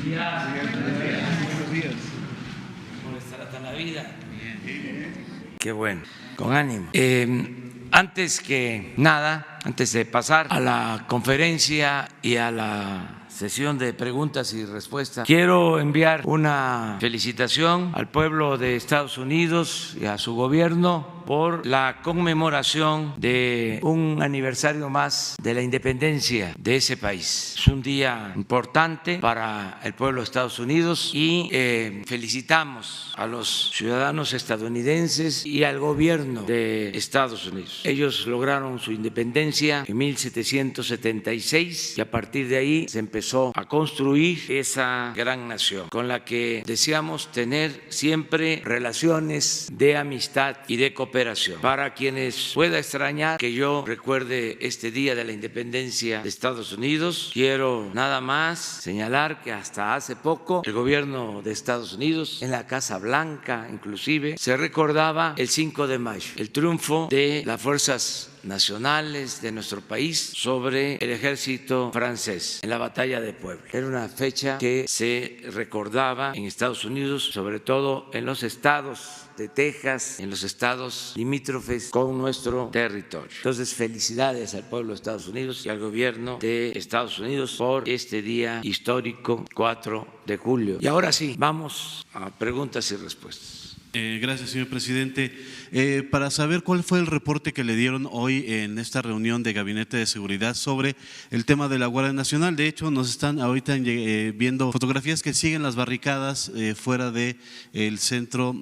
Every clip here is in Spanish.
Buenos días. ¿Cómo les trata la vida? Qué bueno, con ánimo. Antes que nada, antes de pasar a la conferencia y a la sesión de preguntas y respuestas, quiero enviar una felicitación al pueblo de Estados Unidos y a su gobierno por la conmemoración de un aniversario más de la independencia de ese país. Es un día importante para el pueblo de Estados Unidos y felicitamos a los ciudadanos estadounidenses y al gobierno de Estados Unidos. Ellos lograron su independencia en 1776 y a partir de ahí se empezó a construir esa gran nación con la que deseamos tener siempre relaciones de amistad y de cooperación. Para quienes pueda extrañar que yo recuerde este día de la independencia de Estados Unidos, quiero nada más señalar que hasta hace poco el gobierno de Estados Unidos, en la Casa Blanca inclusive, se recordaba el 5 de mayo, el triunfo de las fuerzas nacionales de nuestro país sobre el ejército francés en la batalla de Puebla. Era una fecha que se recordaba en Estados Unidos, sobre todo en los estados de Texas, en los estados limítrofes con nuestro territorio. Entonces, felicidades al pueblo de Estados Unidos y al gobierno de Estados Unidos por este día histórico, 4 de julio. Y ahora sí, vamos a preguntas y respuestas. Gracias, señor presidente. Para saber cuál fue el reporte que le dieron hoy en esta reunión de Gabinete de Seguridad sobre el tema de la Guardia Nacional. De hecho, nos están ahorita viendo fotografías que siguen las barricadas fuera del centro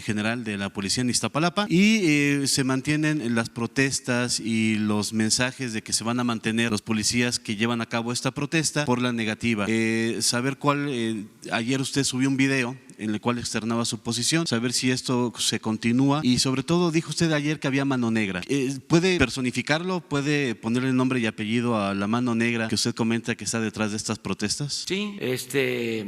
general de la policía en Iztapalapa y se mantienen las protestas y los mensajes de que se van a mantener los policías que llevan a cabo esta protesta por la negativa. Saber cuál, ayer usted subió un video en el cual externaba su posición, saber si esto se continúa y sobre todo dijo usted ayer que había mano negra. ¿Puede personificarlo? ¿Puede ponerle nombre y apellido a la mano negra que usted comenta que está detrás de estas protestas? Sí,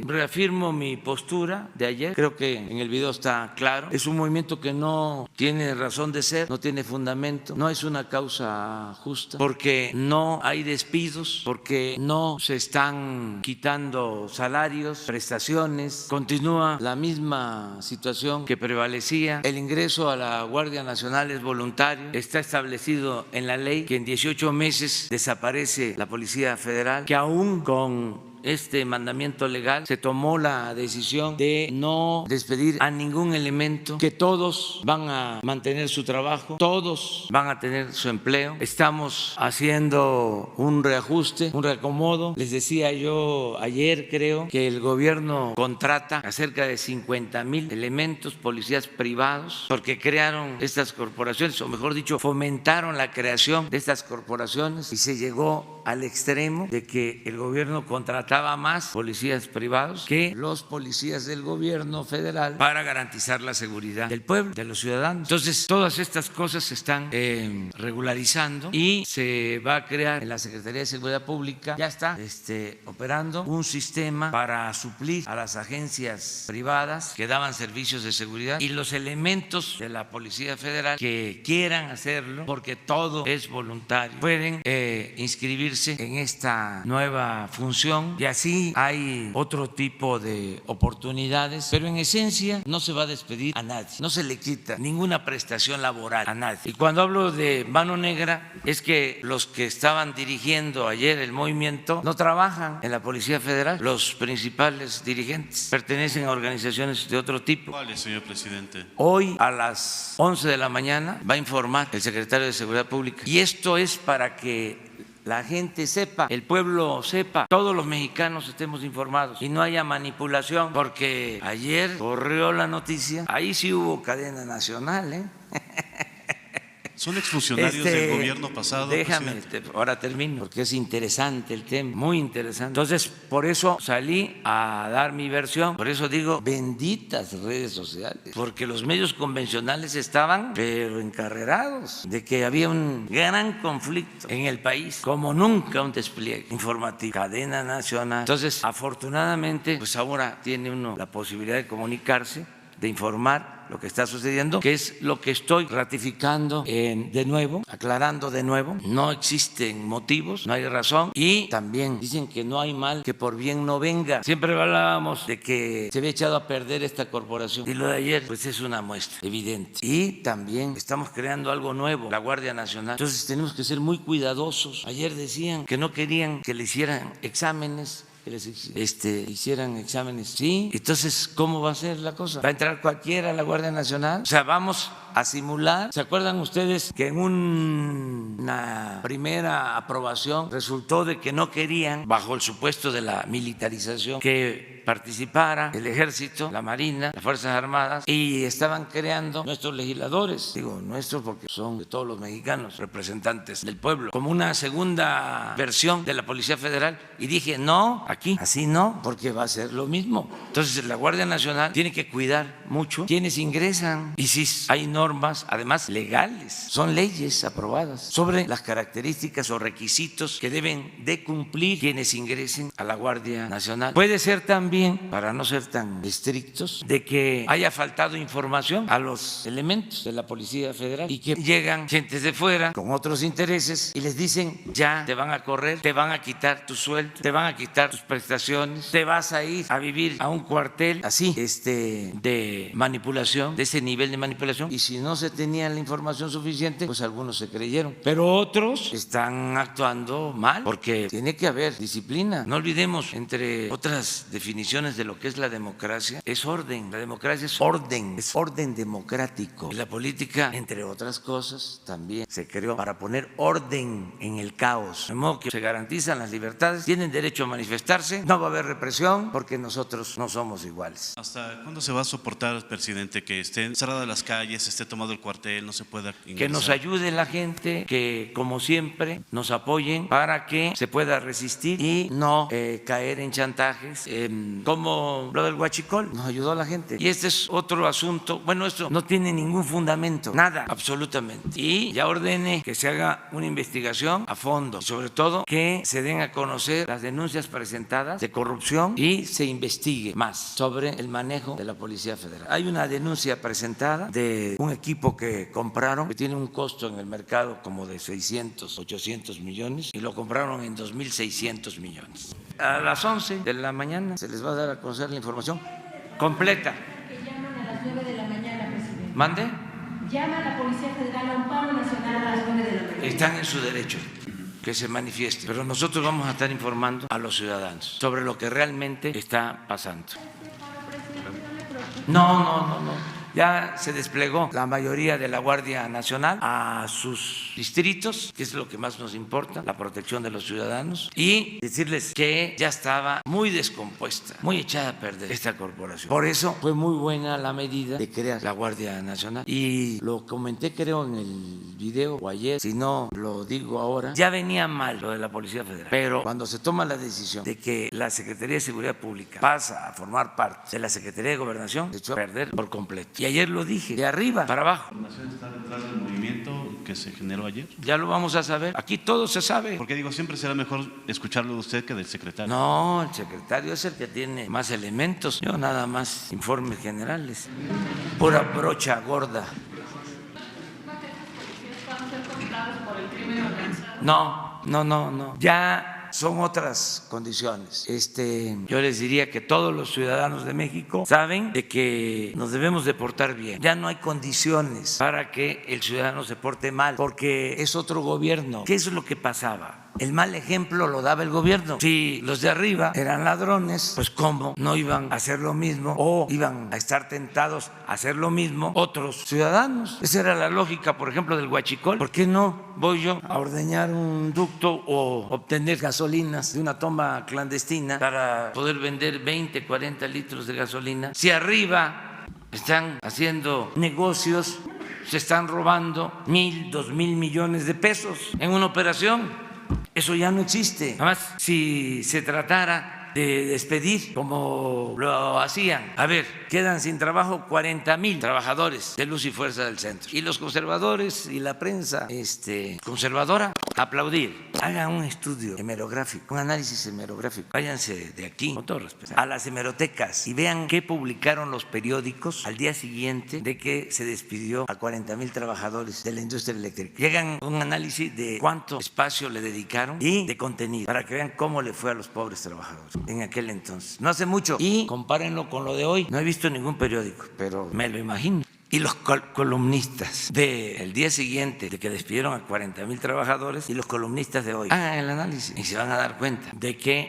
reafirmo mi postura de ayer, creo que en el video está claro. Es un movimiento que no tiene razón de ser, no tiene fundamento, no es una causa justa, porque no hay despidos, porque no se están quitando salarios, prestaciones, continúa la misma situación que prevalecía. El ingreso a la Guardia Nacional es voluntario, está establecido en la ley que en 18 meses desaparece la Policía Federal, que aún con este mandamiento legal se tomó la decisión de no despedir a ningún elemento, que todos van a mantener su trabajo, todos van a tener su empleo. Estamos haciendo un reajuste, un reacomodo. Les decía yo ayer, creo, que el gobierno contrata a cerca de 50,000 elementos, policías privados, porque crearon estas corporaciones, o mejor dicho, fomentaron la creación de estas corporaciones y se llegó al extremo de que el gobierno contrataba más policías privados que los policías del gobierno federal para garantizar la seguridad del pueblo, de los ciudadanos. Entonces, todas estas cosas se están regularizando y se va a crear en la Secretaría de Seguridad Pública, ya está operando un sistema para suplir a las agencias privadas que daban servicios de seguridad y los elementos de la Policía Federal que quieran hacerlo, porque todo es voluntario, pueden inscribirse en esta nueva función y así hay otro tipo de oportunidades, pero en esencia no se va a despedir a nadie, no se le quita ninguna prestación laboral a nadie. Y cuando hablo de mano negra es que los que estaban dirigiendo ayer el movimiento no trabajan en la Policía Federal, los principales dirigentes pertenecen a organizaciones de otro tipo. ¿Cuáles, señor presidente? Hoy a las 11 de la mañana va a informar el secretario de Seguridad Pública y esto es para que la gente sepa, el pueblo sepa, todos los mexicanos estemos informados y no haya manipulación, porque ayer corrió la noticia, ahí sí hubo cadena nacional, ¿Son exfuncionarios del gobierno pasado? Déjame, ahora termino, porque es interesante el tema, muy interesante. Entonces, por eso salí a dar mi versión, por eso digo, benditas redes sociales, porque los medios convencionales estaban, pero encarrerados, de que había un gran conflicto en el país, como nunca un despliegue informativo, cadena nacional. Entonces, afortunadamente, pues ahora tiene uno la posibilidad de comunicarse de informar lo que está sucediendo, que es lo que estoy ratificando de nuevo, aclarando de nuevo. No existen motivos, no hay razón, y también dicen que no hay mal que por bien no venga. Siempre hablábamos de que se había echado a perder esta corporación, y lo de ayer pues es una muestra evidente. Y también estamos creando algo nuevo, la Guardia Nacional. Entonces tenemos que ser muy cuidadosos. Ayer decían que no querían que le hicieran exámenes, que les hicieran exámenes. Sí, entonces, ¿cómo va a ser la cosa? ¿Va a entrar cualquiera a la Guardia Nacional? O sea, vamos a simular. ¿Se acuerdan ustedes que en una primera aprobación resultó de que no querían, bajo el supuesto de la militarización, que participara el Ejército, la Marina, las Fuerzas Armadas, y estaban creando nuestros legisladores, digo nuestros porque son de todos los mexicanos, representantes del pueblo, como una segunda versión de la Policía Federal? Y dije, no, aquí, así no, porque va a ser lo mismo. Entonces la Guardia Nacional tiene que cuidar mucho quienes ingresan, y si hay normas, además legales, son leyes aprobadas sobre las características o requisitos que deben de cumplir quienes ingresen a la Guardia Nacional. Puede ser también, para no ser tan estrictos, de que haya faltado información a los elementos de la Policía Federal y que llegan gentes de fuera con otros intereses y les dicen, ya te van a correr, te van a quitar tu sueldo, te van a quitar tus prestaciones, te vas a ir a vivir a un cuartel así, de manipulación, de ese nivel de manipulación. Y si no se tenía la información suficiente, pues algunos se creyeron, pero otros están actuando mal, porque tiene que haber disciplina. No olvidemos, entre otras definiciones de lo que es la democracia, es orden. La democracia es orden democrático. Y la política, entre otras cosas, también se creó para poner orden en el caos. De modo que se garantizan las libertades, tienen derecho a manifestarse, no va a haber represión, porque nosotros no somos iguales. ¿Hasta cuándo se va a soportar, presidente, que estén cerradas las calles, esté tomado el cuartel, no se pueda ingresar? Que nos ayude la gente, que como siempre nos apoyen para que se pueda resistir y no caer en chantajes, como lo del huachicol. Nos ayudó la gente. Y este es otro asunto, bueno, esto no tiene ningún fundamento, nada, absolutamente. Y ya ordené que se haga una investigación a fondo, sobre todo que se den a conocer las denuncias presentadas de corrupción y se investigue más sobre el manejo de la Policía Federal. Hay una denuncia presentada de un equipo que compraron, que tiene un costo en el mercado como de 600, 800 millones, y lo compraron en 2.600 millones. A las 11 de la mañana se les va a dar a conocer la información completa. Que llaman a las 9 de la mañana, presidente. ¿Mande? Llama a la Policía Federal a un paro nacional a las 9 de la mañana. Están en su derecho que se manifieste, pero nosotros vamos a estar informando a los ciudadanos sobre lo que realmente está pasando. No. Ya se desplegó la mayoría de la Guardia Nacional a sus distritos, que es lo que más nos importa, la protección de los ciudadanos, y decirles que ya estaba muy descompuesta, muy echada a perder esta corporación. Por eso fue muy buena la medida de crear la Guardia Nacional. Y lo comenté, creo, en el video o ayer, si no lo digo ahora, ya venía mal lo de la Policía Federal. Pero cuando se toma la decisión de que la Secretaría de Seguridad Pública pasa a formar parte de la Secretaría de Gobernación, se echó a perder por completo. Y ayer lo dije, de arriba para abajo. ¿La nación está detrás del movimiento que se generó ayer? Ya lo vamos a saber. Aquí todo se sabe. Porque digo, siempre será mejor escucharlo de usted que del secretario. No, el secretario es el que tiene más elementos. Yo nada más informes generales. Pura brocha gorda. No. Ya son otras condiciones. Yo les diría que todos los ciudadanos de México saben de que nos debemos de portar bien. Ya no hay condiciones para que el ciudadano se porte mal, porque es otro gobierno. ¿Qué es lo que pasaba? El mal ejemplo lo daba el gobierno. Si los de arriba eran ladrones, pues ¿cómo no iban a hacer lo mismo o iban a estar tentados a hacer lo mismo otros ciudadanos? Esa era la lógica, por ejemplo, del huachicol. ¿Por qué no voy yo a ordeñar un ducto o obtener gasolinas de una toma clandestina para poder vender 20, 40 litros de gasolina? Si arriba están haciendo negocios, se están robando 1.000, 2.000 millones de pesos en una operación. Eso ya no existe. Además, si se tratara de despedir como lo hacían, a ver, quedan sin trabajo 40,000 trabajadores de Luz y Fuerza del Centro. Y los conservadores y la prensa conservadora aplaudir. hagan un estudio hemerográfico, un análisis hemerográfico. Váyanse de aquí, con todo respeto, a las hemerotecas y vean qué publicaron los periódicos al día siguiente de que se despidió a 40,000 trabajadores de la industria eléctrica. Llegan un análisis de cuánto espacio le dedicaron y de contenido para que vean cómo le fue a los pobres trabajadores en aquel entonces. No hace mucho. Y compárenlo con lo de hoy. No he visto ningún periódico, pero me lo imagino. Y los columnistas del día siguiente de que despidieron a 40,000 trabajadores y los columnistas de hoy hagan el análisis y se van a dar cuenta de que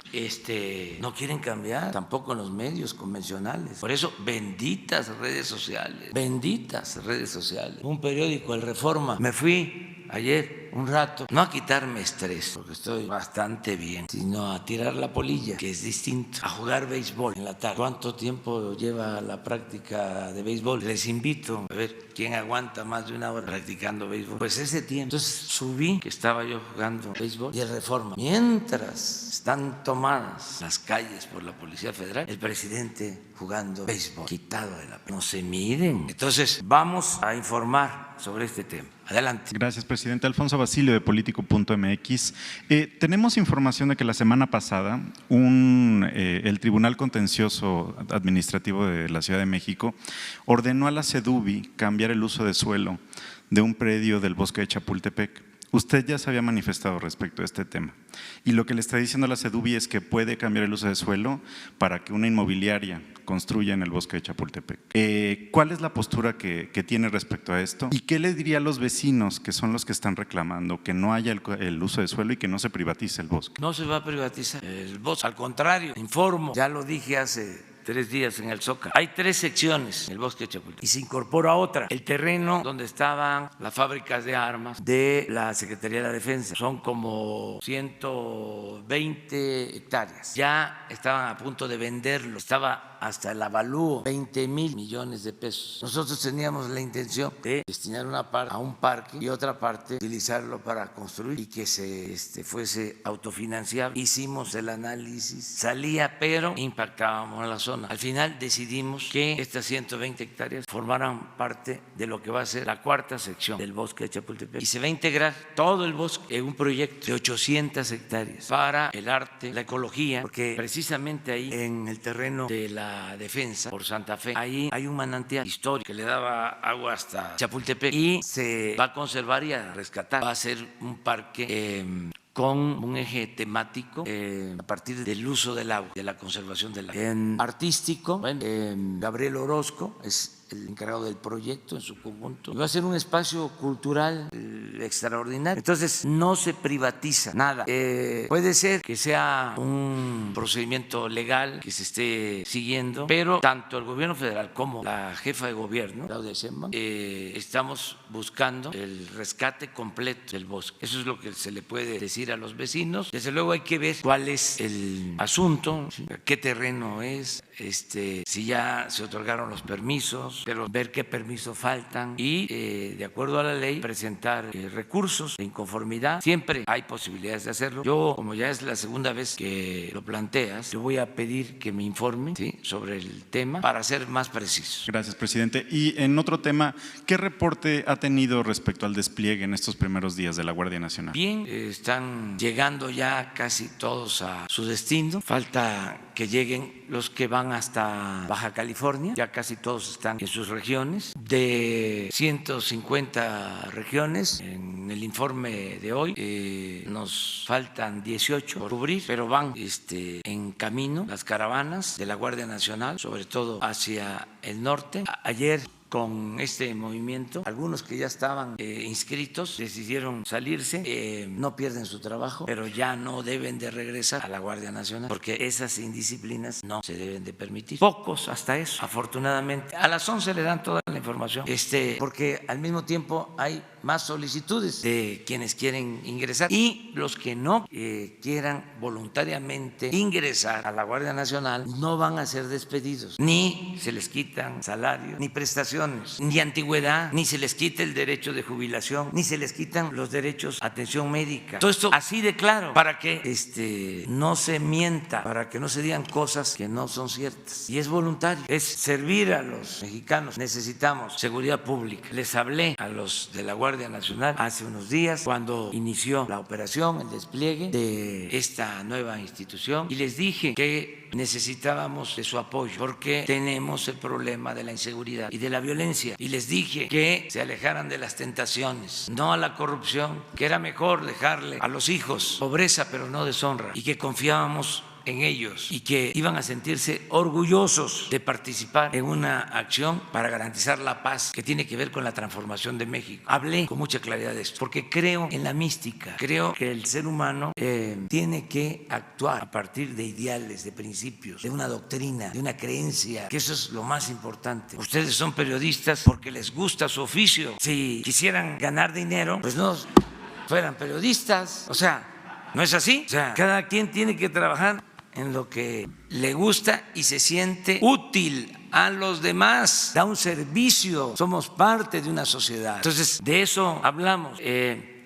no quieren cambiar tampoco en los medios convencionales. Por eso, benditas redes sociales, benditas redes sociales. Un periódico, El Reforma, me fui ayer un rato, no a quitarme estrés, porque estoy bastante bien, sino a tirar la polilla, que es distinto, a jugar béisbol en la tarde. ¿Cuánto tiempo lleva la práctica de béisbol? Les invito a ver quién aguanta más de una hora practicando béisbol. Pues ese tiempo. Entonces subí que estaba yo jugando béisbol y El Reforma. Mientras están tomadas las calles por la Policía Federal, el presidente jugando béisbol, quitado de la... No se miren. Entonces vamos a informar sobre este tema. Adelante. Gracias, presidente. Alfonso Basilio, de Político.mx. Tenemos información de que la semana pasada el Tribunal Contencioso Administrativo de la Ciudad de México ordenó a la SEDUBI cambiar el uso de suelo de un predio del bosque de Chapultepec. Usted ya se había manifestado respecto a este tema y lo que le está diciendo la SEDUBI es que puede cambiar el uso de suelo para que una inmobiliaria construya en el bosque de Chapultepec. ¿Cuál es la postura que tiene respecto a esto? ¿Y qué le diría a los vecinos que son los que están reclamando que no haya el uso de suelo y que no se privatice el bosque? No se va a privatizar el bosque, al contrario, informo, ya lo dije hace 3 días en el Zócalo. Hay 3 secciones en el bosque de Chapultepec y se incorpora otra. El terreno donde estaban las fábricas de armas de la Secretaría de la Defensa son como 120 hectáreas. Ya estaban a punto de venderlo. Estaba hasta el avalúo, 20,000 millones de pesos. Nosotros teníamos la intención de destinar una parte a un parque y otra parte utilizarlo para construir y que se fuese autofinanciable. Hicimos el análisis, salía, pero impactábamos la zona. Al final decidimos que estas 120 hectáreas formaran parte de lo que va a ser la 4ª sección del bosque de Chapultepec y se va a integrar todo el bosque en un proyecto de 800 hectáreas para el arte, la ecología, porque precisamente ahí en el terreno de la Defensa por Santa Fe, ahí hay un manantial histórico que le daba agua hasta Chapultepec y se va a conservar y a rescatar. Va a ser un parque con un eje temático a partir del uso del agua, de la conservación del agua. Artístico, bueno, Gabriel Orozco es el encargado del proyecto en su conjunto. Va a ser un espacio cultural extraordinario. Entonces no se privatiza nada. Puede ser que sea un procedimiento legal que se esté siguiendo, pero tanto el gobierno federal como la jefa de gobierno, Claudia Sheinbaum, estamos buscando el rescate completo del bosque. Eso es lo que se le puede decir a los vecinos. Desde luego hay que ver cuál es el asunto, ¿sí? Qué terreno es, si ya se otorgaron los permisos, pero ver qué permisos faltan y de acuerdo a la ley presentar recursos de inconformidad. Siempre hay posibilidades de hacerlo. Yo, como ya es la segunda vez que lo planteas, yo voy a pedir que me informe, ¿sí?, sobre el tema para ser más preciso. Gracias, presidente. Y en otro tema, ¿qué reporte ha tenido respecto al despliegue en estos primeros días de la Guardia Nacional? Bien, están llegando ya casi todos a su destino. Falta que lleguen los que van hasta Baja California, ya casi todos están en sus regiones. De 150 regiones, en el informe de hoy nos faltan 18 por cubrir, pero van en camino las caravanas de la Guardia Nacional, sobre todo hacia el norte. Ayer, con este movimiento, algunos que ya estaban inscritos decidieron salirse, no pierden su trabajo, pero ya no deben de regresar a la Guardia Nacional porque esas indisciplinas no se deben de permitir. Pocos hasta eso, afortunadamente. A las 11 le dan toda la información, porque al mismo tiempo hay más solicitudes de quienes quieren ingresar y los que no quieran voluntariamente ingresar a la Guardia Nacional no van a ser despedidos, ni se les quitan salarios, ni prestaciones, ni antigüedad, ni se les quita el derecho de jubilación, ni se les quitan los derechos a atención médica. Todo esto así de claro, para que no se mienta, para que no se digan cosas que no son ciertas. Y es voluntario, es servir a los mexicanos. Necesitamos necesitamos seguridad pública. Les hablé a los de la Guardia Nacional hace unos días cuando inició la operación, el despliegue de esta nueva institución, y les dije que necesitábamos de su apoyo porque tenemos el problema de la inseguridad y de la violencia, y les dije que se alejaran de las tentaciones, no a la corrupción, que era mejor dejarle a los hijos pobreza pero no deshonra, y que confiábamos en ellos y que iban a sentirse orgullosos de participar en una acción para garantizar la paz que tiene que ver con la transformación de México. Hablé con mucha claridad de esto porque creo en la mística, creo que el ser humano tiene que actuar a partir de ideales, de principios, de una doctrina, de una creencia, que eso es lo más importante. Ustedes son periodistas porque les gusta su oficio. Si quisieran ganar dinero, pues no fueran periodistas. O sea, ¿no es así? O sea, cada quien tiene que trabajar en lo que le gusta y se siente útil a los demás, da un servicio, somos parte de una sociedad. Entonces, de eso hablamos.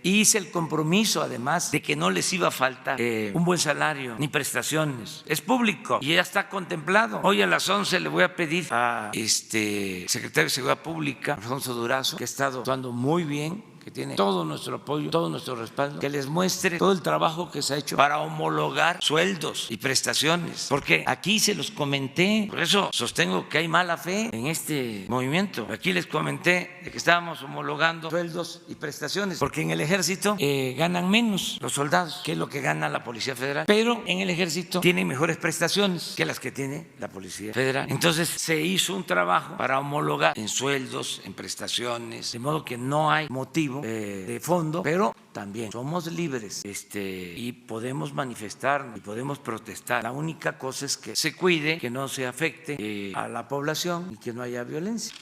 Hice el compromiso, además, de que no les iba a faltar un buen salario ni prestaciones. Es público y ya está contemplado. Hoy a las 11 le voy a pedir a secretario de Seguridad Pública, Alfonso Durazo, que ha estado actuando muy bien, que tiene todo nuestro apoyo, todo nuestro respaldo, que les muestre todo el trabajo que se ha hecho para homologar sueldos y prestaciones, porque aquí se los comenté, por eso sostengo que hay mala fe en este movimiento. Aquí les comenté de que estábamos homologando sueldos y prestaciones, porque en el ejército ganan menos los soldados que lo que gana la Policía Federal, pero en el ejército tienen mejores prestaciones que las que tiene la Policía Federal. Entonces se hizo un trabajo para homologar en sueldos, en prestaciones, de modo que no hay motivo de fondo, pero también somos libres y podemos manifestarnos y podemos protestar. La única cosa es que se cuide, que no se afecte a la población y que no haya violencia.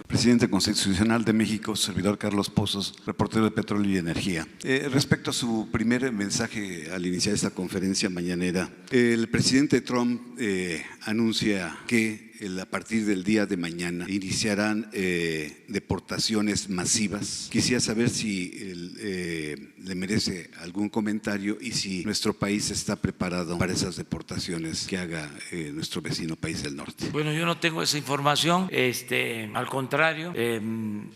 Presidente Constitucional de México, servidor Carlos Pozos, reportero de Petróleo y Energía. Respecto a su primer mensaje al iniciar esta conferencia mañanera, el presidente Trump anuncia que a partir del día de mañana iniciarán deportaciones masivas. Quisiera saber si le merece algún comentario y si nuestro país está preparado para esas deportaciones que haga nuestro vecino país del norte. Bueno, yo no tengo esa información, al contrario,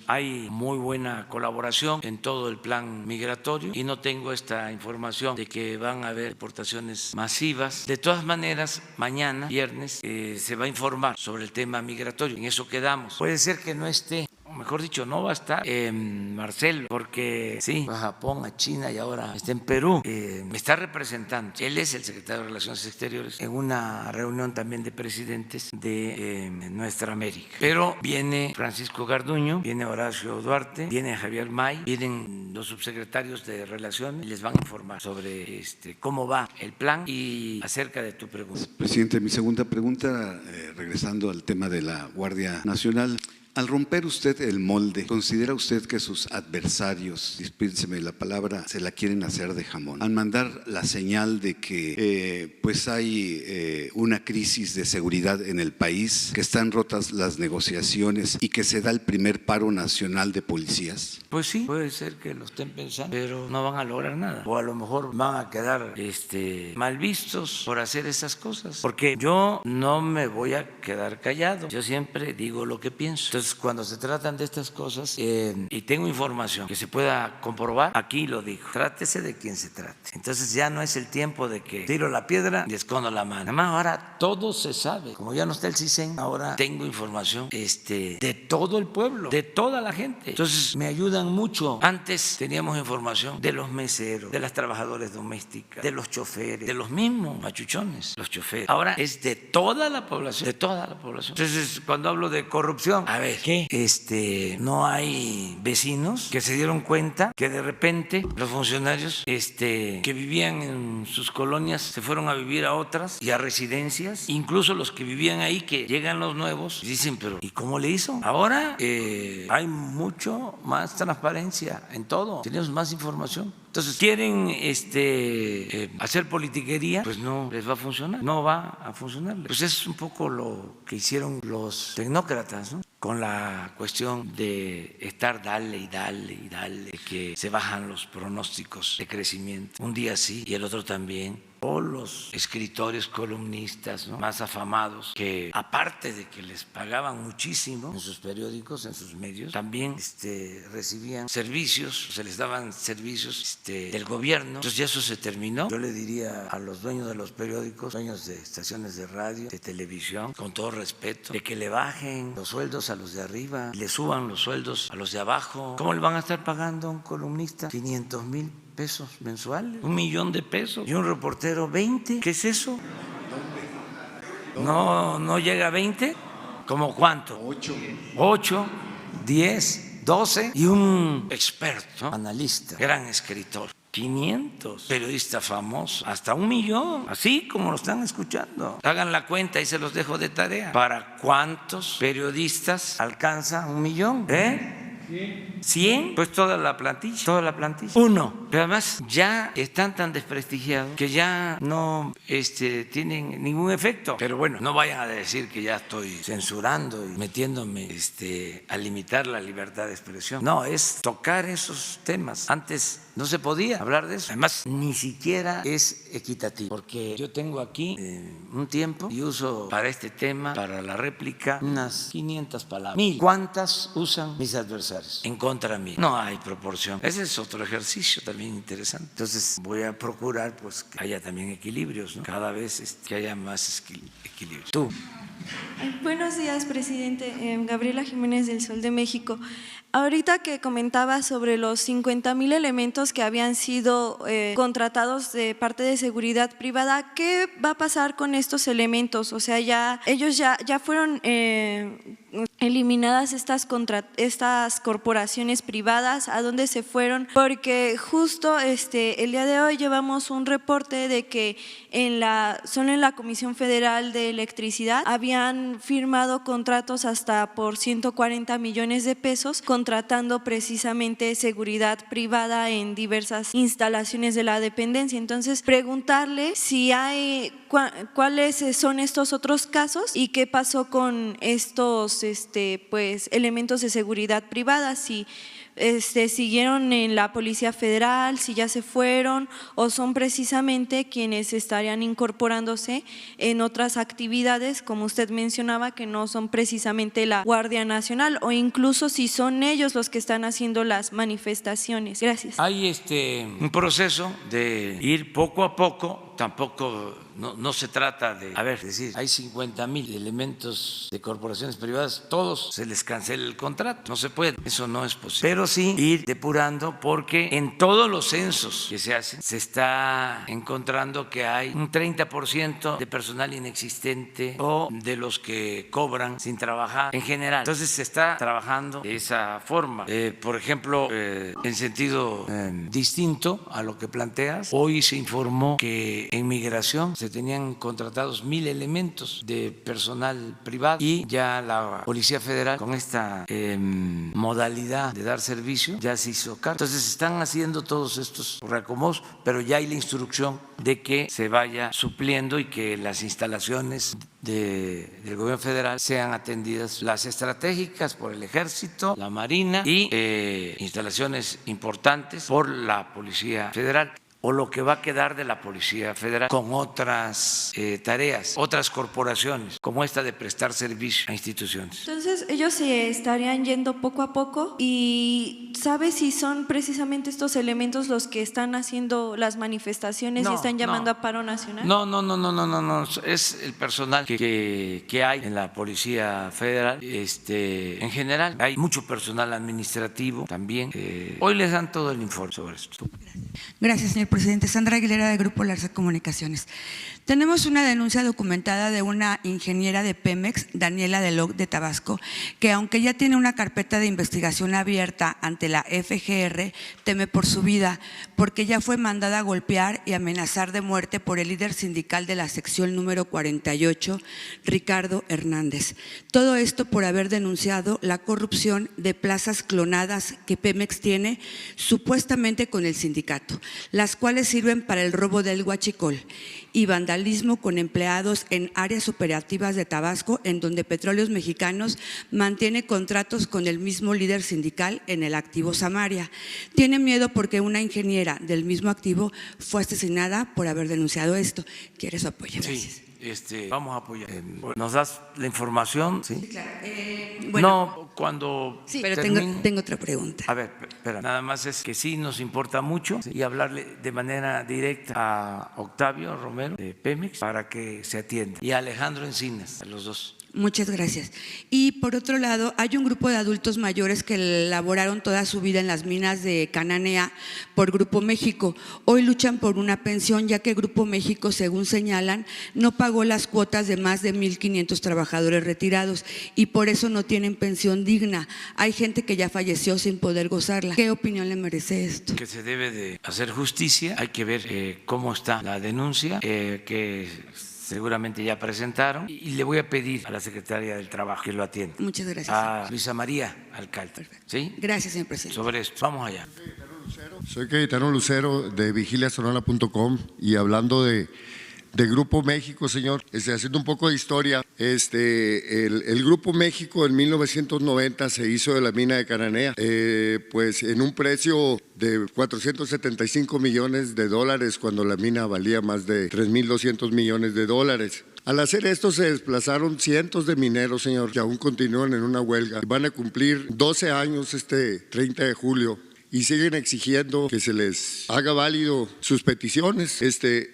hay muy buena colaboración en todo el plan migratorio y no tengo esta información de que van a haber deportaciones masivas. De todas maneras, mañana, viernes, se va a informar sobre el tema migratorio. En eso quedamos. Puede ser que no esté, o mejor dicho, no va a estar Marcelo, porque sí, va a Japón, a China y ahora está en Perú. Me está representando. Él es el secretario de Relaciones Exteriores en una reunión también de presidentes de nuestra América. Pero viene Francisco Garduño, viene Horacio Duarte, viene Javier May, vienen los subsecretarios de Relaciones y les van a informar sobre cómo va el plan y acerca de tu pregunta. Presidente, mi segunda pregunta, regresando al tema de la Guardia Nacional. Al romper usted el molde, ¿considera usted que sus adversarios, dispénseme la palabra, se la quieren hacer de jamón? Al mandar la señal de que pues hay una crisis de seguridad en el país, que están rotas las negociaciones y que se da el primer paro nacional de policías. Pues sí, puede ser que lo estén pensando, pero no van a lograr nada. O a lo mejor van a quedar mal vistos por hacer esas cosas. Porque yo no me voy a quedar callado. Yo siempre digo lo que pienso. Entonces, cuando se tratan de estas cosas y tengo información que se pueda comprobar, aquí lo digo, trátese de quien se trate. Entonces ya no es el tiempo de que tiro la piedra y escondo la mano. Además ahora todo se sabe, como ya no está el CISEN, ahora tengo información de todo el pueblo, de toda la gente. Entonces me ayudan mucho. Antes teníamos información de los meseros, de las trabajadoras domésticas, de los choferes, de los mismos machuchones, los choferes. Ahora es de toda la población, de toda la población. Entonces cuando hablo de corrupción, a ver, ¿qué? No hay vecinos que se dieron cuenta que de repente los funcionarios que vivían en sus colonias se fueron a vivir a otras y a residencias, incluso los que vivían ahí, que llegan los nuevos y dicen, pero ¿y cómo le hizo? Ahora hay mucho más transparencia en todo, tenemos más información. Entonces, quieren hacer politiquería, pues no les va a funcionar, no va a funcionar. Pues es un poco lo que hicieron los tecnócratas, ¿no? Con la cuestión de estar dale y dale y dale, de que se bajan los pronósticos de crecimiento, un día sí y el otro también. o los escritores columnistas, ¿no?, más afamados, que aparte de que les pagaban muchísimo en sus periódicos, en sus medios, también recibían servicios, se les daban servicios del gobierno. Entonces ya eso se terminó. Yo le diría a los dueños de los periódicos, dueños de estaciones de radio, de televisión, con todo respeto, de que le bajen los sueldos a los de arriba, le suban los sueldos a los de abajo. ¿Cómo le van a estar pagando a un columnista 500,000 pesos mensuales? 1,000,000 de pesos. Y un reportero 20. ¿Qué es eso? No llega a 20. ¿Cómo cuánto? 8, 10, 12. Y un experto, ¿no?, analista, gran escritor, 500. Periodista famoso, hasta 1,000,000, así como lo están escuchando. Hagan la cuenta y se los dejo de tarea. ¿Para cuántos periodistas alcanza 1,000,000? 100, pues toda la plantilla. Uno, pero además ya están tan desprestigiados que ya no tienen ningún efecto. Pero bueno, no vayan a decir que ya estoy censurando y metiéndome a limitar la libertad de expresión. No, es tocar esos temas. Antes no se podía hablar de eso. Además, ni siquiera es equitativo, porque yo tengo aquí un tiempo y uso para este tema, para la réplica, unas 500 palabras. 1,000. ¿Cuántas usan mis adversarios en contra mí? No hay proporción. Ese es otro ejercicio también interesante. Entonces voy a procurar pues que haya también equilibrios, ¿no? Cada vez que haya más equilibrios. Tú. Buenos días, presidente. Gabriela Jiménez del Sol de México. Ahorita que comentaba sobre los 50,000 elementos que habían sido contratados de parte de seguridad privada, ¿qué va a pasar con estos elementos? O sea, ellos ya fueron eliminadas estas corporaciones privadas. ¿A dónde se fueron? Porque justo el día de hoy llevamos un reporte de que solo en la Comisión Federal de Electricidad habían firmado contratos hasta por 140 millones de pesos, contratando precisamente seguridad privada en diversas instalaciones de la dependencia. Entonces, preguntarle si hay cuáles son estos otros casos y qué pasó con estos pues elementos de seguridad privada, si siguieron en la Policía Federal, si ya se fueron o son precisamente quienes estarían incorporándose en otras actividades, como usted mencionaba, que no son precisamente la Guardia Nacional, o incluso si son ellos los que están haciendo las manifestaciones. Gracias. Hay un proceso de ir poco a poco. Tampoco no se trata de, decir, hay 50,000 elementos de corporaciones privadas, todos se les cancela el contrato. No se puede, eso no es posible. Pero sí ir depurando, porque en todos los censos que se hacen se está encontrando que hay un 30% de personal inexistente o de los que cobran sin trabajar en general. Entonces se está trabajando de esa forma. Por ejemplo, en sentido distinto a lo que planteas, hoy se informó que en migración se tenían contratados 1,000 elementos de personal privado y ya la Policía Federal, con esta modalidad de dar servicio, ya se hizo cargo. Entonces se están haciendo todos estos reacomodos, pero ya hay la instrucción de que se vaya supliendo y que las instalaciones del gobierno federal sean atendidas, las estratégicas por el Ejército, la Marina y instalaciones importantes por la Policía Federal, o lo que va a quedar de la Policía Federal con otras tareas, otras corporaciones, como esta de prestar servicio a instituciones. Entonces ellos se estarían yendo poco a poco, y ¿sabe si son precisamente estos elementos los que están haciendo las manifestaciones y están llamando a paro nacional? No, es el personal que hay en la Policía Federal. En general hay mucho personal administrativo también. Hoy les dan todo el informe sobre esto. Gracias, señor presidente. Sandra Aguilera, de Grupo Larsa Comunicaciones. Tenemos una denuncia documentada de una ingeniera de Pemex, Daniela Deloc, de Tabasco, que aunque ya tiene una carpeta de investigación abierta ante la FGR, teme por su vida, porque ya fue mandada a golpear y amenazar de muerte por el líder sindical de la sección número 48, Ricardo Hernández. Todo esto por haber denunciado la corrupción de plazas clonadas que Pemex tiene supuestamente con el sindicato. contrato, las cuales sirven para el robo del huachicol y vandalismo con empleados en áreas operativas de Tabasco, en donde Petróleos Mexicanos mantiene contratos con el mismo líder sindical en el activo Samaria. Tiene miedo porque una ingeniera del mismo activo fue asesinada por haber denunciado esto. ¿Quiere su apoyo? Gracias. Sí, vamos a apoyar. ¿Nos das la información? Sí, claro. No, cuando sí, pero termine. tengo otra pregunta. A ver, espera, nada más es que sí nos importa mucho y hablarle de manera directa a Octavio Romero de Pemex para que se atienda y a Alejandro Encinas, a los dos. Muchas gracias. Y por otro lado, hay un grupo de adultos mayores que laboraron toda su vida en las minas de Cananea por Grupo México. Hoy luchan por una pensión, ya que Grupo México, según señalan, no pagó las cuotas de más de 1,500 trabajadores retirados y por eso no tienen pensión digna. Hay gente que ya falleció sin poder gozarla. ¿Qué opinión le merece esto? Que se debe de hacer justicia. Hay que ver cómo está la denuncia que seguramente ya presentaron, y le voy a pedir a la secretaria del Trabajo que lo atienda. Muchas gracias. A Luisa María, alcalde. Perfecto. ¿Sí? Gracias, señor presidente. Sobre esto. Vamos allá. Soy Cayetano Lucero de vigiliasonora.com y hablando de Grupo México, señor, haciendo un poco de historia, el Grupo México en 1990 se hizo de la mina de Cananea, pues en un precio de $475 millones cuando la mina valía más de 3,200 millones de dólares. Al hacer esto se desplazaron cientos de mineros, señor, que aún continúan en una huelga. Van a cumplir 12 años este 30 de julio. Y siguen exigiendo que se les haga válido sus peticiones.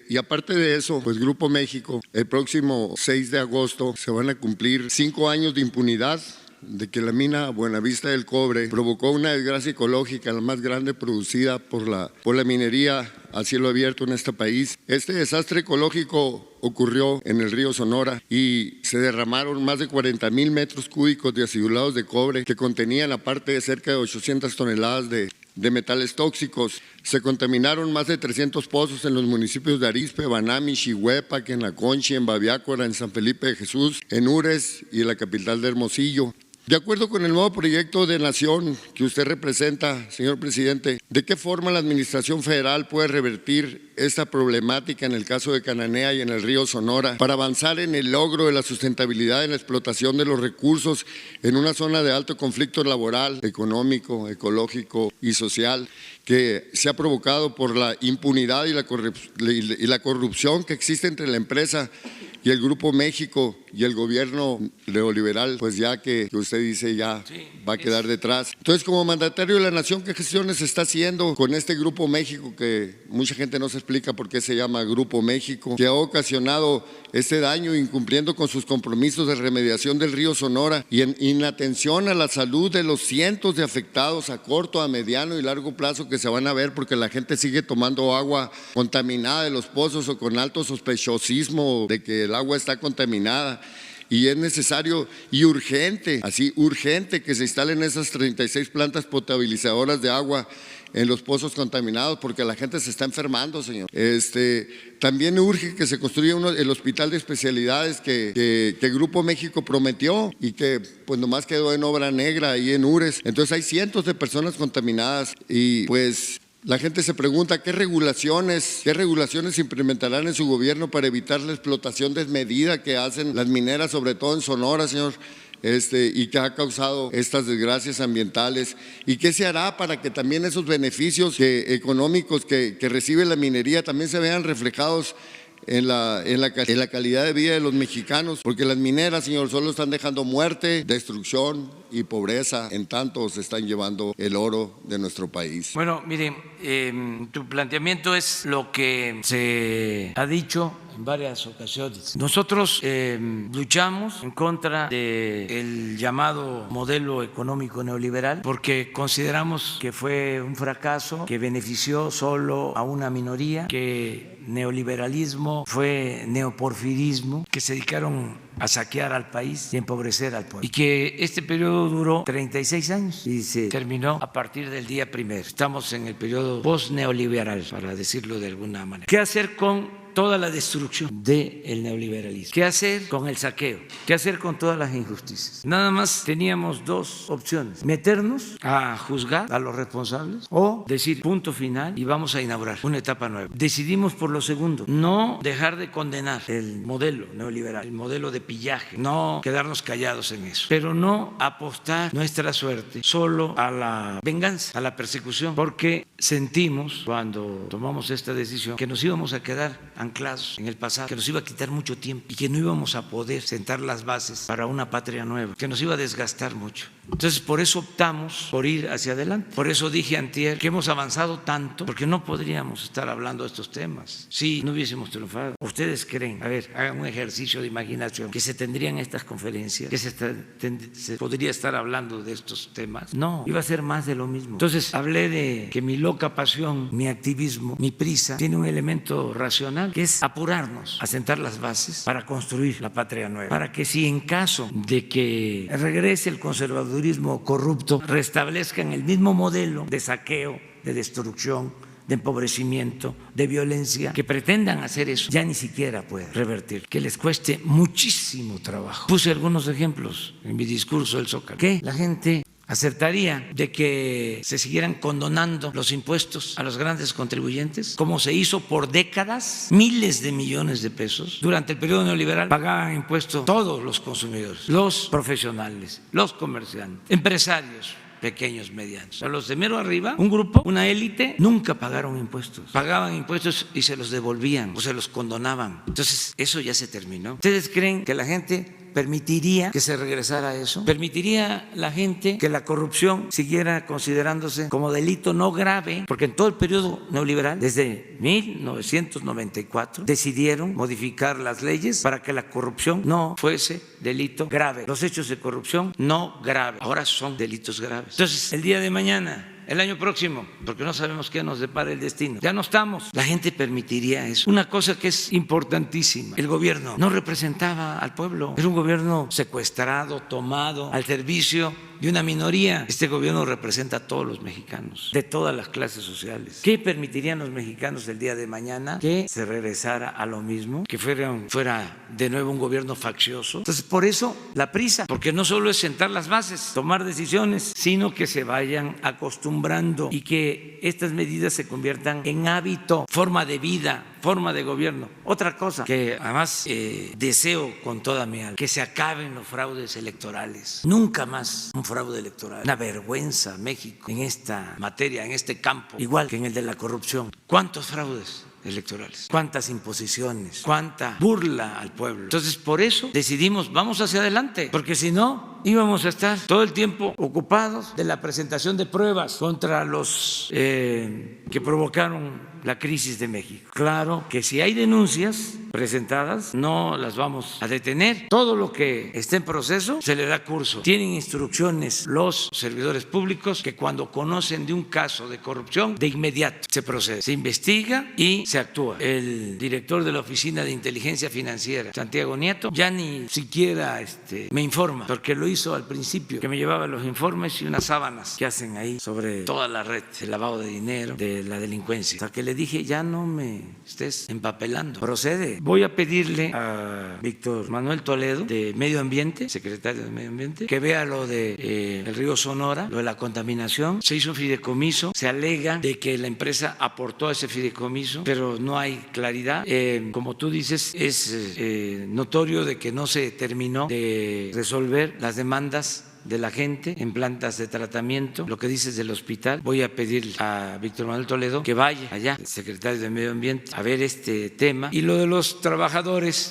Y aparte de eso, pues Grupo México, el próximo 6 de agosto se van a cumplir 5 años de impunidad de que la mina Buenavista del Cobre provocó una desgracia ecológica, la más grande producida por la minería a cielo abierto en este país. Este desastre ecológico ocurrió en el río Sonora y se derramaron más de 40,000 metros cúbicos de acidulados de cobre que contenían aparte de cerca de 800 toneladas de metales tóxicos. Se contaminaron más de 300 pozos en los municipios de Arizpe, Banami, Xihuepac, en La Conchi, en Babiácora, en San Felipe de Jesús, en Ures y en la capital de Hermosillo. De acuerdo con el nuevo proyecto de nación que usted representa, señor presidente, ¿de qué forma la administración federal puede revertir esta problemática en el caso de Cananea y en el río Sonora para avanzar en el logro de la sustentabilidad en la explotación de los recursos en una zona de alto conflicto laboral, económico, ecológico y social que se ha provocado por la impunidad y la corrupción que existe entre la empresa y el Grupo México y el gobierno neoliberal, pues ya que usted dice ya va a quedar detrás? Entonces, como mandatario de la nación, ¿qué gestiones está haciendo con este Grupo México que mucha gente no se explica por qué se llama Grupo México, que ha ocasionado este daño incumpliendo con sus compromisos de remediación del río Sonora y en inatención a la salud de los cientos de afectados a corto, a mediano y largo plazo que se van a ver porque la gente sigue tomando agua contaminada de los pozos o con alto sospechosismo de que el agua está contaminada? Y es necesario y urgente, así urgente, que se instalen esas 36 plantas potabilizadoras de agua en los pozos contaminados porque la gente se está enfermando, señor. También urge que se construya el hospital de especialidades que Grupo México prometió y que pues nomás quedó en obra negra ahí en Ures. Entonces hay cientos de personas contaminadas y pues la gente se pregunta qué regulaciones implementarán en su gobierno para evitar la explotación desmedida que hacen las mineras, sobre todo en Sonora, señor, y que ha causado estas desgracias ambientales. ¿Y qué se hará para que también esos beneficios económicos que recibe la minería también se vean reflejados en la calidad de vida de los mexicanos? Porque las mineras, señor, solo están dejando muerte, destrucción y pobreza, en tanto se están llevando el oro de nuestro país. Bueno, miren, tu planteamiento es lo que se ha dicho en varias ocasiones. Nosotros luchamos en contra del llamado modelo económico neoliberal porque consideramos que fue un fracaso, que benefició solo a una minoría, que neoliberalismo fue neoporfirismo, que se dedicaron a saquear al país y empobrecer al pueblo, y que este periodo duró 36 años y se terminó a partir del día 1. Estamos en el periodo post-neoliberal, para decirlo de alguna manera. ¿Qué hacer con toda la destrucción del neoliberalismo. ¿Qué hacer con el saqueo? ¿Qué hacer con todas las injusticias? Nada más teníamos dos opciones: meternos a juzgar a los responsables o decir punto final y vamos a inaugurar una etapa nueva. Decidimos por lo segundo, no dejar de condenar el modelo neoliberal, el modelo de pillaje, no quedarnos callados en eso, pero no apostar nuestra suerte solo a la venganza, a la persecución, porque sentimos cuando tomamos esta decisión que nos íbamos a quedar anclados en el pasado, que nos iba a quitar mucho tiempo y que no íbamos a poder sentar las bases para una patria nueva, que nos iba a desgastar mucho. Entonces, por eso optamos por ir hacia adelante. Por eso dije antier que hemos avanzado tanto, porque no podríamos estar hablando de estos temas si no hubiésemos triunfado. ¿Ustedes creen? A ver, hagan un ejercicio de imaginación, que se tendrían estas conferencias, que se podría estar hablando de estos temas. No, iba a ser más de lo mismo. Entonces, hablé de que mi loca pasión, mi activismo, mi prisa, tiene un elemento racional, que es apurarnos a sentar las bases para construir la patria nueva. Para que si en caso de que regrese el conservadurismo corrupto, restablezcan el mismo modelo de saqueo, de destrucción, de empobrecimiento, de violencia, que pretendan hacer eso, ya ni siquiera pueden revertir, que les cueste muchísimo trabajo. Puse algunos ejemplos en mi discurso del Zócalo, que la gente aceptaría de que se siguieran condonando los impuestos a los grandes contribuyentes, como se hizo por décadas. Miles de millones de pesos durante el periodo neoliberal pagaban impuestos todos los consumidores, los profesionales, los comerciantes, empresarios pequeños, medianos. A los de mero arriba, un grupo, una élite, nunca pagaron impuestos. Pagaban impuestos y se los devolvían o se los condonaban. Entonces, eso ya se terminó. ¿Ustedes creen que la gente permitiría que se regresara a eso? ¿Permitiría la gente que la corrupción siguiera considerándose como delito no grave? Porque en todo el periodo neoliberal, desde 1994, decidieron modificar las leyes para que la corrupción no fuese delito grave. Los hechos de corrupción no graves, ahora son delitos graves. Entonces, el día de mañana, el año próximo, porque no sabemos qué nos depara el destino, ya no estamos. La gente permitiría eso. Una cosa que es importantísima: el gobierno no representaba al pueblo, era un gobierno secuestrado, tomado al servicio de una minoría. Este gobierno representa a todos los mexicanos, de todas las clases sociales. ¿Qué permitirían los mexicanos el día de mañana? Que se regresara a lo mismo, que fuera de nuevo un gobierno faccioso. Entonces, por eso la prisa, porque no solo es sentar las bases, tomar decisiones, sino que se vayan acostumbrando y que estas medidas se conviertan en hábito, forma de vida, forma de gobierno. Otra cosa que además deseo con toda mi alma: que se acaben los fraudes electorales. Nunca más un fraude electoral. Una vergüenza México en esta materia, en este campo, igual que en el de la corrupción. ¿Cuántos fraudes electorales? ¿Cuántas imposiciones? ¿Cuánta burla al pueblo? Entonces, por eso decidimos, vamos hacia adelante, porque si no, íbamos a estar todo el tiempo ocupados de la presentación de pruebas contra los que provocaron la crisis de México. Claro que si hay denuncias presentadas, no las vamos a detener. Todo lo que esté en proceso se le da curso. Tienen instrucciones los servidores públicos que cuando conocen de un caso de corrupción, de inmediato se procede, se investiga y se actúa. El director de la Oficina de Inteligencia Financiera, Santiago Nieto, ya ni siquiera me informa, porque lo hizo al principio, que me llevaba los informes y unas sábanas que hacen ahí sobre toda la red de lavado de dinero, de la delincuencia. Hasta que le dije: ya no me estés empapelando, procede. Voy a pedirle a Víctor Manuel Toledo, de Medio Ambiente, secretario de Medio Ambiente, que vea lo de el río Sonora, lo de la contaminación. Se hizo un fideicomiso, se alega de que la empresa aportó a ese fideicomiso, pero no hay claridad. Como tú dices, es notorio de que no se terminó de resolver las demandas de la gente en plantas de tratamiento. Lo que dices del hospital, voy a pedir a Víctor Manuel Toledo que vaya allá, el secretario de Medio Ambiente, a ver este tema. Y lo de los trabajadores,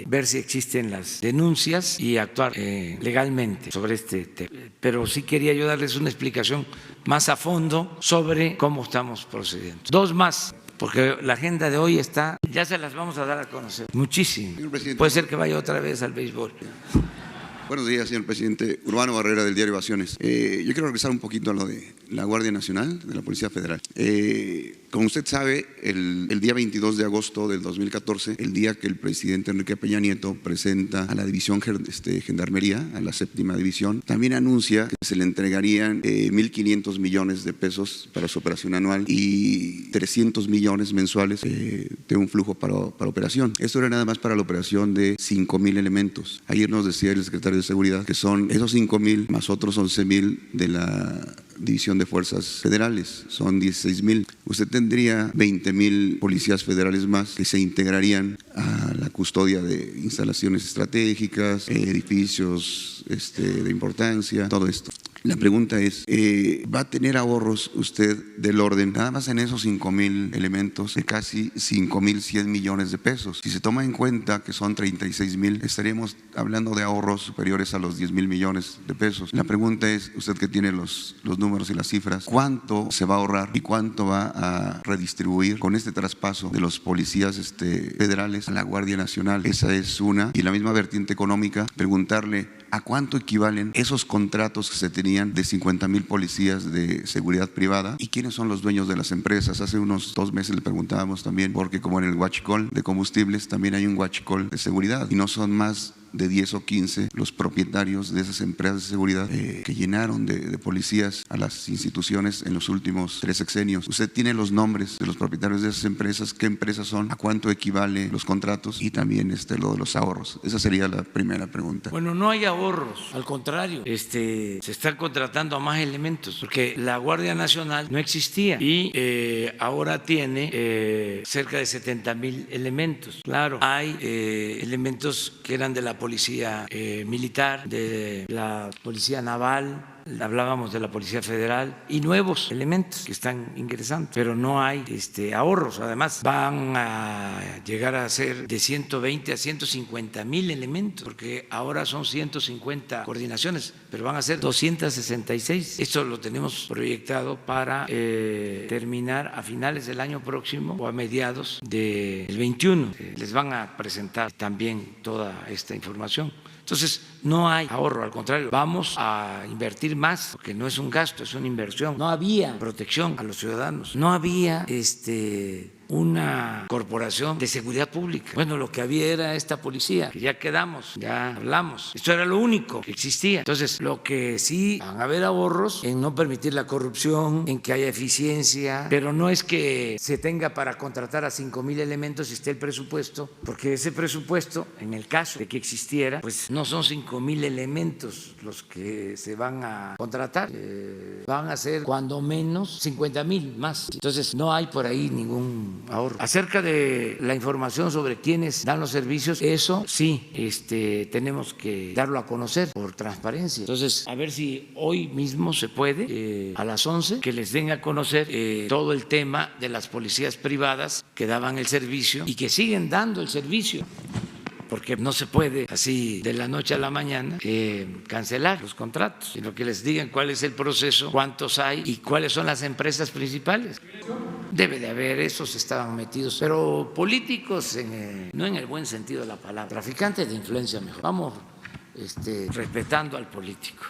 ver si existen las denuncias y actuar legalmente sobre este tema. Pero sí quería yo darles una explicación más a fondo sobre cómo estamos procediendo. Dos más, porque la agenda de hoy ya se las vamos a dar a conocer muchísimo. Puede ser que vaya otra vez al béisbol. Buenos días, señor presidente. Urbano Barrera, del diario Ovaciones. Yo quiero regresar un poquito a lo de la Guardia Nacional, de la Policía Federal. Como usted sabe, el día 22 de agosto del 2014, el día que el presidente Enrique Peña Nieto presenta a la División Gendarmería, a la 7ª División, también anuncia que se le entregarían 1.500 millones de pesos para su operación anual y 300 millones mensuales de un flujo para operación. Esto era nada más para la operación de 5,000 elementos. Ayer nos decía el secretario de Seguridad que son esos 5,000 más otros 11,000 de la División de Fuerzas Federales, son 16,000. Usted tendría 20,000 policías federales más que se integrarían a la custodia de instalaciones estratégicas, edificios de importancia, todo esto. La pregunta es, ¿va a tener ahorros usted del orden, nada más en esos 5,000 elementos, de casi 5,100 millones de pesos? Si se toma en cuenta que son 36,000, estaríamos hablando de ahorros superiores a los 10,000 millones de pesos. La pregunta es, usted que tiene los números y las cifras, ¿cuánto se va a ahorrar y cuánto va a redistribuir con este traspaso de los policías federales a la Guardia Nacional? Esa es una. Y la misma vertiente económica, preguntarle ¿a cuánto equivalen esos contratos que se tenían de 50,000 policías de seguridad privada? ¿Y quiénes son los dueños de las empresas? Hace unos 2 meses le preguntábamos también, porque como en el huachicol de combustibles también hay un huachicol de seguridad y no son más de 10 o 15 los propietarios de esas empresas de seguridad que llenaron de policías a las instituciones en los últimos 3 sexenios. Usted tiene los nombres de los propietarios de esas empresas, qué empresas son, a cuánto equivale los contratos y también lo de los ahorros. Esa sería la primera pregunta. Bueno, no hay ahorros, al contrario, se están contratando a más elementos, porque la Guardia Nacional no existía y ahora tiene cerca de 70,000 elementos. Claro, hay elementos que eran de la policía militar, de la policía naval, hablábamos de la Policía Federal y nuevos elementos que están ingresando, pero no hay ahorros. Además, van a llegar a ser de 120 a 150,000 elementos, porque ahora son 150 coordinaciones, pero van a ser 266. Esto lo tenemos proyectado para terminar a finales del año próximo o a mediados del 21. Les van a presentar también toda esta información. Entonces, no hay ahorro, al contrario, vamos a invertir más, porque no es un gasto, es una inversión. No había protección a los ciudadanos, no había una corporación de seguridad pública. Bueno, lo que había era esta policía, que ya quedamos, ya hablamos. Esto era lo único que existía. Entonces, lo que sí van a haber ahorros en no permitir la corrupción, en que haya eficiencia, pero no es que se tenga para contratar a 5,000 elementos y esté el presupuesto, porque ese presupuesto, en el caso de que existiera, pues no son 5,000 elementos los que se van a contratar, van a ser cuando menos 50,000 más. Entonces, no hay por ahí ningún ahorro. Acerca de la información sobre quiénes dan los servicios, eso sí, tenemos que darlo a conocer por transparencia. Entonces, a ver si hoy mismo se puede, a las 11, que les den a conocer todo el tema de las policías privadas que daban el servicio y que siguen dando el servicio, porque no se puede así de la noche a la mañana cancelar los contratos, sino que les digan cuál es el proceso, cuántos hay y cuáles son las empresas principales. Debe de haber, esos estaban metidos, pero políticos, no en el buen sentido de la palabra, traficantes de influencia mejor. Vamos respetando al político.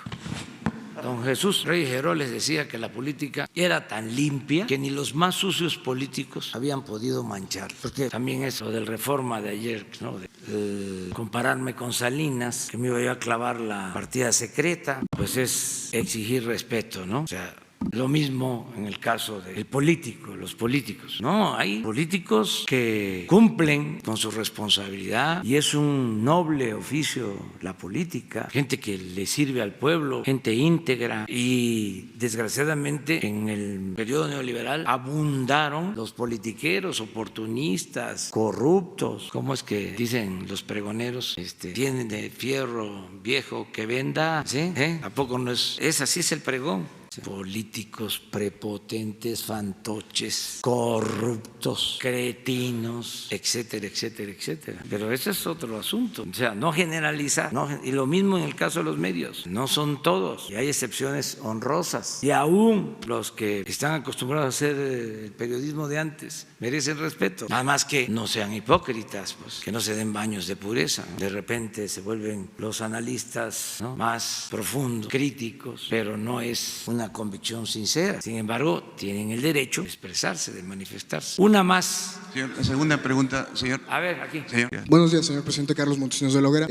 Don Jesús Reyes Heró les decía que la política era tan limpia que ni los más sucios políticos habían podido manchar. Porque también eso del Reforma de ayer, ¿no? Compararme con Salinas, que me iba a clavar la partida secreta, pues es exigir respeto, ¿no? O sea, lo mismo en el caso del político, los políticos. No, hay políticos que cumplen con su responsabilidad y es un noble oficio la política, gente que le sirve al pueblo, gente íntegra, y desgraciadamente en el periodo neoliberal abundaron los politiqueros, oportunistas, corruptos. ¿Cómo es que dicen los pregoneros? Tienen de fierro viejo que venda, ¿sí? ¿A poco no es así es el pregón? políticos prepotentes, fantoches, corruptos, cretinos, etcétera, etcétera, etcétera. Pero ese es otro asunto. O sea, no generalizar. Y lo mismo en el caso de los medios. No son todos. Y hay excepciones honrosas. Y aún los que están acostumbrados a hacer el periodismo de antes merecen respeto. Nada más que no sean hipócritas, pues, que no se den baños de pureza. De repente se vuelven los analistas, ¿no?, más profundos, críticos, pero no es una convicción sincera. Sin embargo, tienen el derecho de expresarse, de manifestarse. Una más. Señor, la segunda pregunta, señor. A ver, aquí. Señor. Buenos días, señor presidente. Carlos Montesinos de la Hoguera.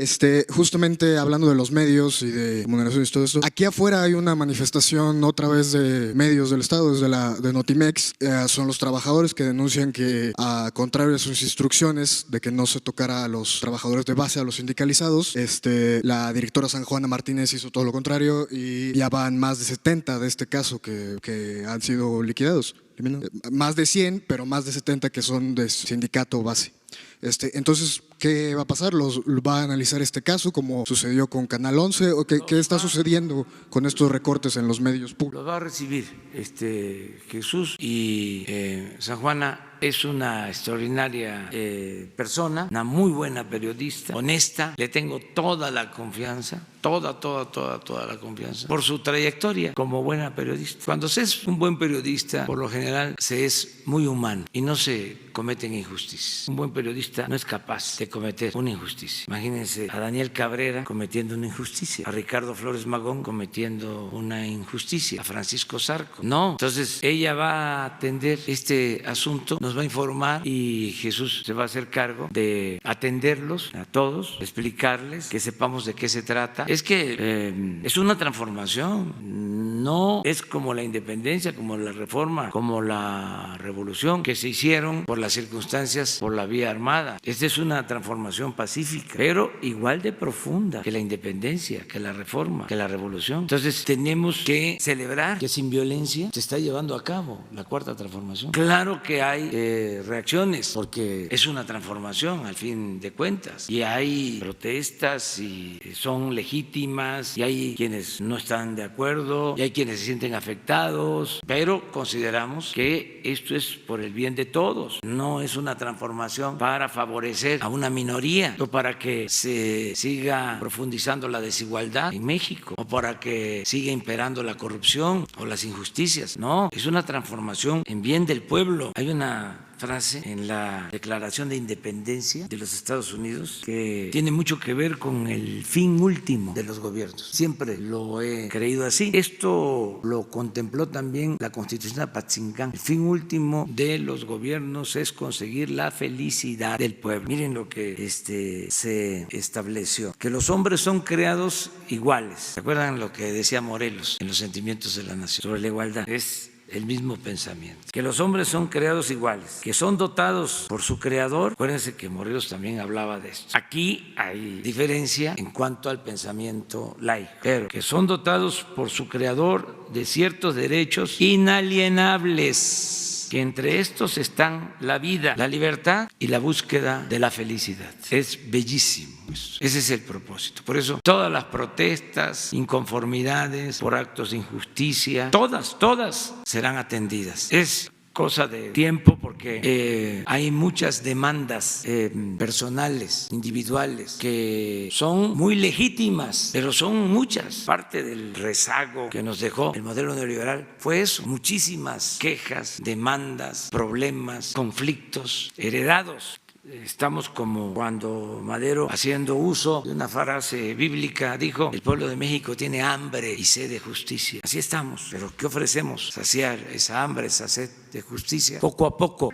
Justamente hablando de los medios y de remuneraciones y todo esto, aquí afuera hay una manifestación otra vez de medios del Estado, de Notimex. Son los trabajadores que denuncian que, a contrario de sus instrucciones de que no se tocara a los trabajadores de base, a los sindicalizados, la directora San Juana Martínez hizo todo lo contrario y ya van más de 70 de este caso que han sido liquidados. Más de 100, pero más de 70 que son de sindicato base. Entonces, ¿qué va a pasar? ¿Va a analizar este caso como sucedió con Canal 11? ¿O qué está sucediendo con estos recortes en los medios públicos? Lo va a recibir Jesús y San Juana es una extraordinaria persona, una muy buena periodista, honesta. Le tengo toda la confianza, toda la confianza por su trayectoria como buena periodista. Cuando se es un buen periodista, por lo general se es muy humano y no se cometen injusticias. Un buen periodista no es capaz de cometer una injusticia. Imagínense a Daniel Cabrera cometiendo una injusticia, a Ricardo Flores Magón cometiendo una injusticia, a Francisco Zarco. No, entonces ella va a atender este asunto, nos va a informar y Jesús se va a hacer cargo de atenderlos a todos, explicarles, que sepamos de qué se trata. Es que es una transformación, no es como la independencia, como la reforma, como la revolución que se hicieron por las circunstancias, por la vía armada. Esta es una transformación pacífica, pero igual de profunda que la independencia, que la reforma, que la revolución. Entonces tenemos que celebrar que sin violencia se está llevando a cabo la cuarta transformación. Claro que hay reacciones, porque es una transformación al fin de cuentas, y hay protestas y son legítimas, y hay quienes no están de acuerdo, y hay quienes se sienten afectados, pero consideramos que esto es por el bien de todos. No es una transformación para favorecer a una minoría o para que se siga profundizando la desigualdad en México o para que siga imperando la corrupción o las injusticias. No, es una transformación en bien del pueblo. Hay una frase en la Declaración de Independencia de los Estados Unidos que tiene mucho que ver con el fin último de los gobiernos. Siempre lo he creído así. Esto lo contempló también la Constitución de Apatzingán. El fin último de los gobiernos es conseguir la felicidad del pueblo. Miren lo que se estableció, que los hombres son creados iguales. ¿Se acuerdan lo que decía Morelos en Los Sentimientos de la Nación sobre la igualdad? Es el mismo pensamiento, que los hombres son creados iguales, que son dotados por su creador. Acuérdense que Morelos también hablaba de esto. Aquí hay diferencia en cuanto al pensamiento laico, pero que son dotados por su creador de ciertos derechos inalienables, que entre estos están la vida, la libertad y la búsqueda de la felicidad. Es bellísimo eso. Ese es el propósito. Por eso todas las protestas, inconformidades por actos de injusticia, todas serán atendidas. Es cosa de tiempo porque hay muchas demandas personales, individuales, que son muy legítimas, pero son muchas. Parte del rezago que nos dejó el modelo neoliberal fue eso, muchísimas quejas, demandas, problemas, conflictos heredados. Estamos como cuando Madero, haciendo uso de una frase bíblica, dijo: el pueblo de México tiene hambre y sed de justicia. Así estamos, pero ¿qué ofrecemos? Saciar esa hambre, esa sed de justicia, poco a poco,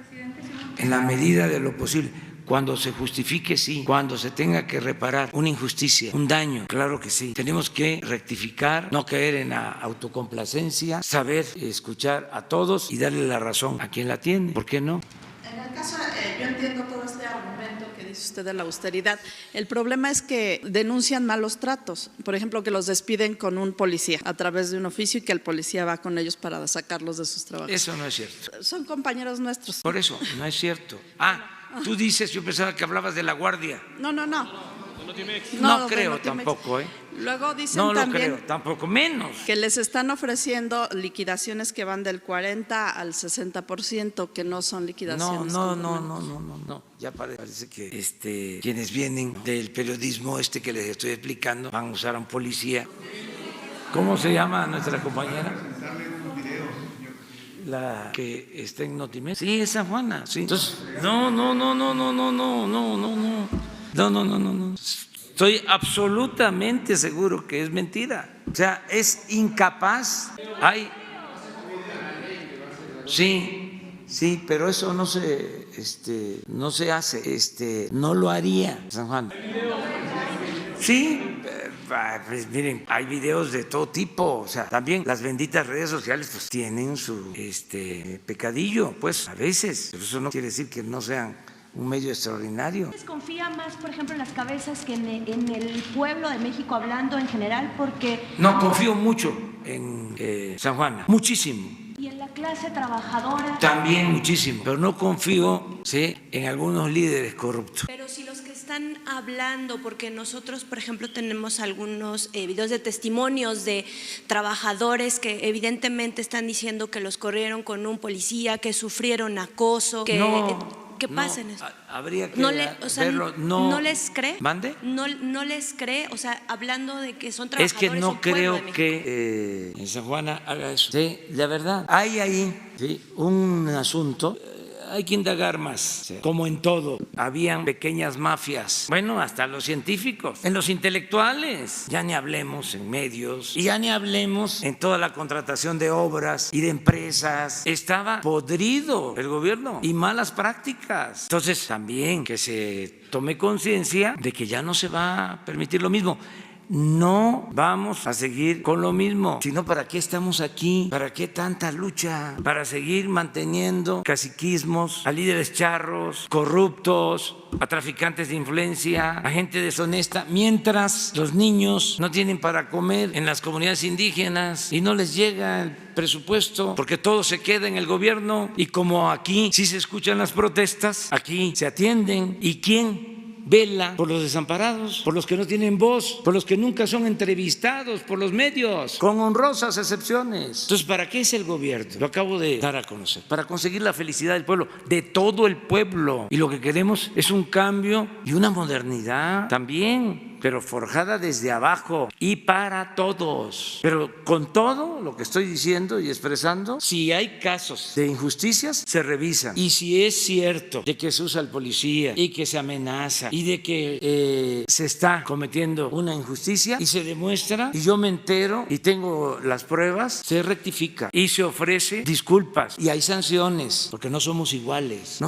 en la medida de lo posible. Cuando se justifique, sí. Cuando se tenga que reparar una injusticia, un daño, claro que sí. Tenemos que rectificar, no caer en la autocomplacencia, saber escuchar a todos y darle la razón a quien la tiene. ¿Por qué no? En el caso, yo entiendo todo este argumento que dice usted de la austeridad. El problema es que denuncian malos tratos. Por ejemplo, que los despiden con un policía a través de un oficio y que el policía va con ellos para sacarlos de sus trabajos. Eso no es cierto. Son compañeros nuestros. Por eso, no es cierto. Tú dices, yo pensaba que hablabas de la Guardia. No. No de creo Notimex. tampoco, Luego dicen No lo también creo, tampoco menos. que les están ofreciendo liquidaciones que van del 40 al 60%, que no son liquidaciones. No, ya parece que quienes vienen del periodismo que les estoy explicando van a usar a un policía. ¿Cómo se llama nuestra compañera? La que está en Notimex. Sí, esa Juana, sí. Entonces, no. Estoy absolutamente seguro que es mentira. O sea, es incapaz. Sí, pero eso no se hace. No lo haría San Juan. Sí. Pues miren, hay videos de todo tipo, o sea, también las benditas redes sociales pues tienen su pecadillo, pues a veces, pero eso no quiere decir que no sean un medio extraordinario. ¿Confía más, por ejemplo, en las cabezas que en el pueblo de México, hablando en general? Porque no, confío mucho en San Juan, muchísimo. ¿Y en la clase trabajadora? También muchísimo, pero no confío en algunos líderes corruptos. Pero si los que están hablando, porque nosotros, por ejemplo, tenemos algunos videos de testimonios de trabajadores que evidentemente están diciendo que los corrieron con un policía, que sufrieron acoso, que… ¿Qué pasa en eso? Habría que verlo. ¿No les cree? ¿Mande? No les cree, o sea, hablando de que son trabajadores. Es que no creo que en San Juana haga eso. Sí, la verdad. Hay ahí un asunto. Hay que indagar más, como en todo, habían pequeñas mafias, bueno, hasta los científicos, en los intelectuales, ya ni hablemos en medios, y ya ni hablemos en toda la contratación de obras y de empresas. Estaba podrido el gobierno y malas prácticas. Entonces, también que se tome conciencia de que ya no se va a permitir lo mismo. No vamos a seguir con lo mismo, sino ¿para qué estamos aquí? ¿Para qué tanta lucha? Para seguir manteniendo caciquismos, a líderes charros, corruptos, a traficantes de influencia, a gente deshonesta, mientras los niños no tienen para comer en las comunidades indígenas y no les llega el presupuesto porque todo se queda en el gobierno, y como aquí sí se escuchan las protestas, aquí se atienden. ¿Y quién vela por los desamparados, por los que no tienen voz, por los que nunca son entrevistados por los medios, con honrosas excepciones? Entonces, ¿para qué es el gobierno? Lo acabo de dar a conocer. Para conseguir la felicidad del pueblo, de todo el pueblo. Y lo que queremos es un cambio y una modernidad también, pero forjada desde abajo y para todos. Pero con todo lo que estoy diciendo y expresando, si hay casos de injusticias, se revisan. Y si es cierto de que se usa al policía y que se amenaza y de que se está cometiendo una injusticia y se demuestra, y yo me entero y tengo las pruebas, se rectifica y se ofrece disculpas y hay sanciones, porque no somos iguales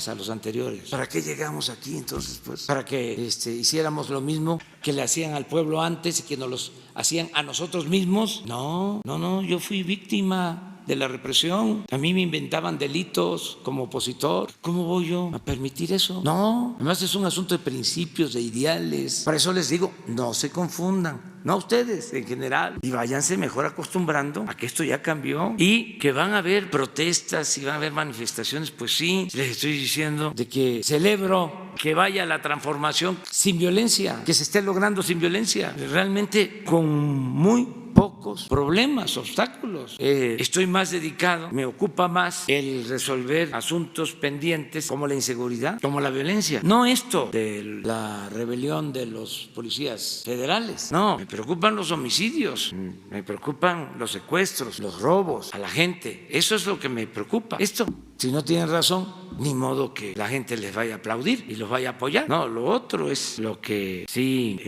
a los anteriores. ¿Para qué llegamos aquí entonces? Pues para que hiciéramos lo mismo que le hacían al pueblo antes y que nos los hacían a nosotros mismos. No, yo fui víctima de la represión. A mí me inventaban delitos como opositor. ¿Cómo voy yo a permitir eso? No, además es un asunto de principios, de ideales. Por eso les digo, no se confundan. No ustedes en general, y váyanse mejor acostumbrando a que esto ya cambió y que van a haber protestas y van a haber manifestaciones. Pues sí, les estoy diciendo de que celebro que vaya la transformación sin violencia, que se esté logrando sin violencia, realmente con muy pocos problemas, obstáculos. Estoy más dedicado, me ocupa más el resolver asuntos pendientes como la inseguridad, como la violencia. No esto de la rebelión de los policías federales, no, me preocupan los homicidios, me preocupan los secuestros, los robos a la gente. Eso es lo que me preocupa. Esto, si no tienen razón, ni modo que la gente les vaya a aplaudir y los vaya a apoyar. No, lo otro es lo que sí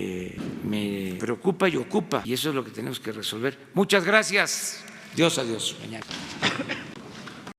me preocupa y ocupa, y eso es lo que tenemos que resolver. Muchas gracias. Dios, adiós. Mañana.